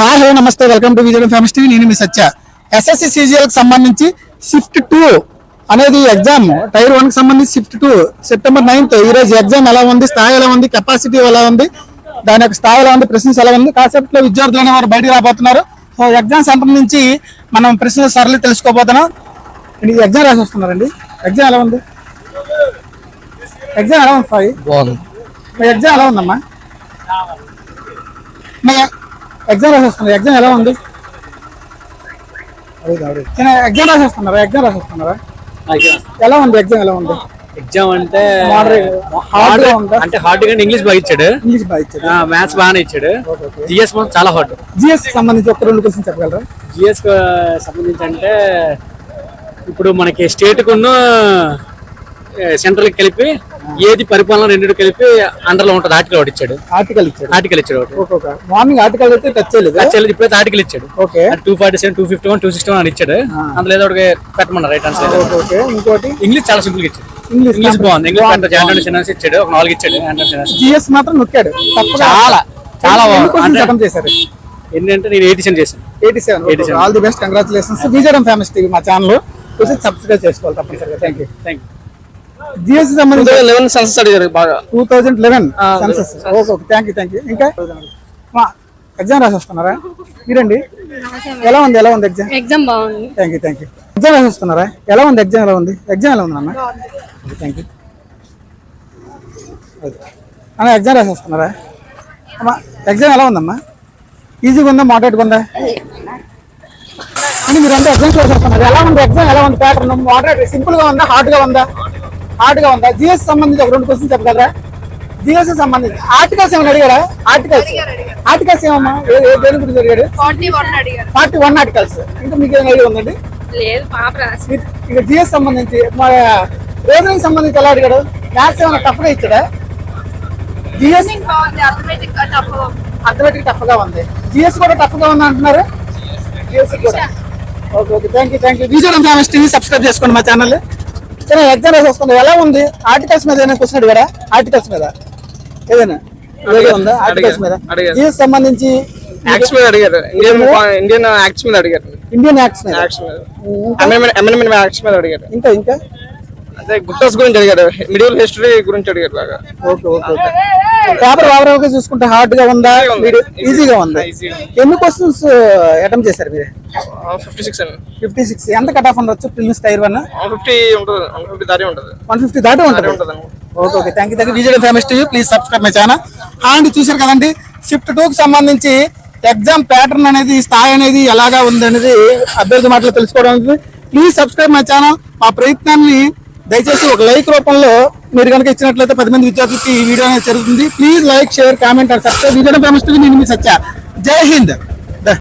Hi hello నమస్తే welcome to Vijay famous TV. నేను మీ సత్య. SSC సిజిఎల్కి సంబంధించి షిఫ్ట్ 2 అనేది ఎగ్జామ్ టైర్ 1 కి సంబంధించి షిఫ్ట్ 2 సెప్టెంబర్ 9th ఈ రోజు ఎగ్జామ్ ఎలా ఉంది, స్థాయి ఎలా ఉంది, కెపాసిటీ ఎలా ఉంది, దాని యొక్క స్థాయి ఎలా ఉంది, ప్రశ్నలు ఎలా ఉంది, కాన్సెప్ట్ లో విద్యార్థులు అనేవారు బయటకు రాబోతున్నారు. సో ఎగ్జామ్ సెంటర్ నుంచి మనం ప్రశ్నలు సరళి తెలుసుకోబోతున్నాం. ఎగ్జామ్ రాసి వస్తున్నారండి. ఎగ్జామ్ ఎలా ఉంది? ఎగ్జామ్ ఎలా ఉంది సాయి? ఎగ్జామ్ ఎలా ఉందమ్మా? ఎగ్జామ్ రాసేస్తున్నారు. ఎగ్జామ్ ఎలా ఉంది? ఎగ్జామ్ రాసేస్తున్నారా? ఎగ్జామ్ రాసేస్తున్నారా? ఎలా ఉంది ఎగ్జామ్? ఎలా ఉంది ఎగ్జామ్? అంటే హార్డ్ గా ఇంగ్లీష్ బాగా ఇచ్చాడు, మ్యాథ్స్ బాగానే ఇచ్చాడు. జిఎస్ చాలా హార్డ్. జిఎస్ సంబంధించి ఒక 2 క్వశ్చన్ చెప్పగలరా? జిఎస్ సంబంధించి అంటే ఇప్పుడు మనకి స్టేట్ కున్న సెంట్రల్ కలిపి ఏది పరిపాలన రెండు కలిపి అండర్ లో ఉంటుంది. ఆర్టికల్ ఒకటి ఇచ్చాడు. ఆర్టికల్ ఇచ్చాడు మార్నింగ్ ఆర్టికల్ అయితే టచ్ చేయలేదు. ఇప్పుడైతే ఆర్టికల్ ఇచ్చాడు. 247, 251, 261 అని ఇచ్చాడు. అందులో ఏదో ఒకటి పెట్టమన్నారు రైట్ ఆన్సర్. ఇంకోటి ఇంగ్లీష్ చాలా సింపుల్ గా ఇచ్చాడు. ఇంగ్లీష్ బాగుంది. ఇంగ్లీష్ ఇచ్చాడు. ఒక 4 ఇచ్చాడు. జిఎస్ మాత్రం నొక్కాడు. చాలా చేశారు. ఏంటంటే నేను 87 చేశాను. 87. All the best, congratulations. Vijay famous TV మా ఛానల్ సబ్స్క్రైబ్ చేసుకోవాలి తప్పనిసరిగా. Thank you. జిఎస్సి సంబంధించి 2011 సెన్సస్ అడిగారు బాగా. 2011 సెన్సస్. Okay, thank you. ఇంకా ఎగ్జామ్ రాసి వస్తున్నారా మీరండి? ఎలా ఉంది ఎగ్జామ్? ఎగ్జామ్ బాగుంది. Thank you. ఎగ్జామ్ రాసి వస్తున్నారా? ఎలా ఉంది ఎగ్జామ్? ఎలా ఉంది ఎగ్జామ్? ఎలా ఉంది అన్న? థ్యాంక్ యూ అన్న. ఎగ్జామ్ రాసి వస్తున్నారా అమ్మా? ఎగ్జామ్ ఎలా ఉందమ్మా? ఈజీగా ఉందా, మోడరేట్గా ఉందా? అని మీరు అంతా ఎగ్జామ్స్ రాసి వస్తున్నారు. ఎలా ఉంది ఎగ్జామ్? ఎలా ఉంది ప్యాటర్న్? మోడరేట్, సింపుల్ గా ఉందా, హార్డ్ గా ఉందా? జిఎస్ సంబంధించి ఒక 2 క్వశ్చన్ చెప్పగలరా? జిఎస్ సంబంధించి ఆర్టికల్స్ ఏమైనా అడిగారా? ఆర్టికల్స్ ఏమమ్మా? దేని గురించి అడిగాడు? 41 ఆర్టికల్స్. ఇంకా మీకు ఏమైనా ఐడియా ఉందండి? ఇక జిఎస్ సంబంధించి రీజనింగ్ సంబంధించి ఎలా అడిగాడు? మ్యాథ్స్ ఏమైనా టఫ్ గా ఇచ్చాడా? జిఎస్ అథమెటిక్ టఫ్ గా ఉంది. జిఎస్ కూడా టఫ్ గా ఉంది అంటున్నారు. జిఎస్ కూడా okay. Thank you. Vijay famous TV subscribe చేసుకోండి మా ఛానల్. ఎగ్జామ్ రాసి వస్తుంది. ఎలా ఉంది? ఆర్టికల్స్ మీద ఏదైనా క్వశ్చన్ అడిగారా? ఆర్టికల్స్ మీద ఏదైనా ఉందా? ఆర్టికల్స్ మీద జిఎస్ సంబంధించి యాక్ట్స్ మీద అడిగారు. ఇండియన్ యాక్ట్స్ మీద అడిగారు. అమెండ్మెంట్ యాక్ట్స్ మీద అడిగారు. ఇంకా అదే గుప్తాస్ గురించి అడిగారు. మిడిల్ హిస్టరీ గురించి అడిగారు బాగా. ఓకే. పేపర్ ఓవరాల్ గా చూసుకుంటే హార్డ్ గా ఉందా, ఈజీగా ఉందా? ఎన్ని క్వశ్చన్స్ అటెంప్ట్ చేశారు మీరు? 56. ఎంత కట్ ఆఫ్ ఉండొచ్చు ప్రిలిమ్స్ టైర్ 1? 150 దాటి ఉంటుంది. 150 దాటి ఉంటుంది. Okay. Thank you. Vijay famous TV please subscribe my channel. And చూసారు కదండి, షిఫ్ట్ 2 కి సంబంధించి ఎగ్జామ్ ప్యాటర్న్ అనేది, స్థాయి అనేది ఎలాగా ఉంది అనేది అభ్యర్థి మాటలు తెలుసుకోవడానికి ప్లీజ్ సబ్స్క్రైబ్ మై ఛానల్. మా ప్రయత్నాన్ని దయచేసి ఒక లైక్ రూపంలో మీరు కనుక ఇచ్చినట్లయితే 10 మంది విద్యార్థులకి ఈ వీడియో అనేది జరుగుతుంది. Please like, share, comment and subscribe. Vijay famous TV. నేను మీ సత్య. జై హింద్.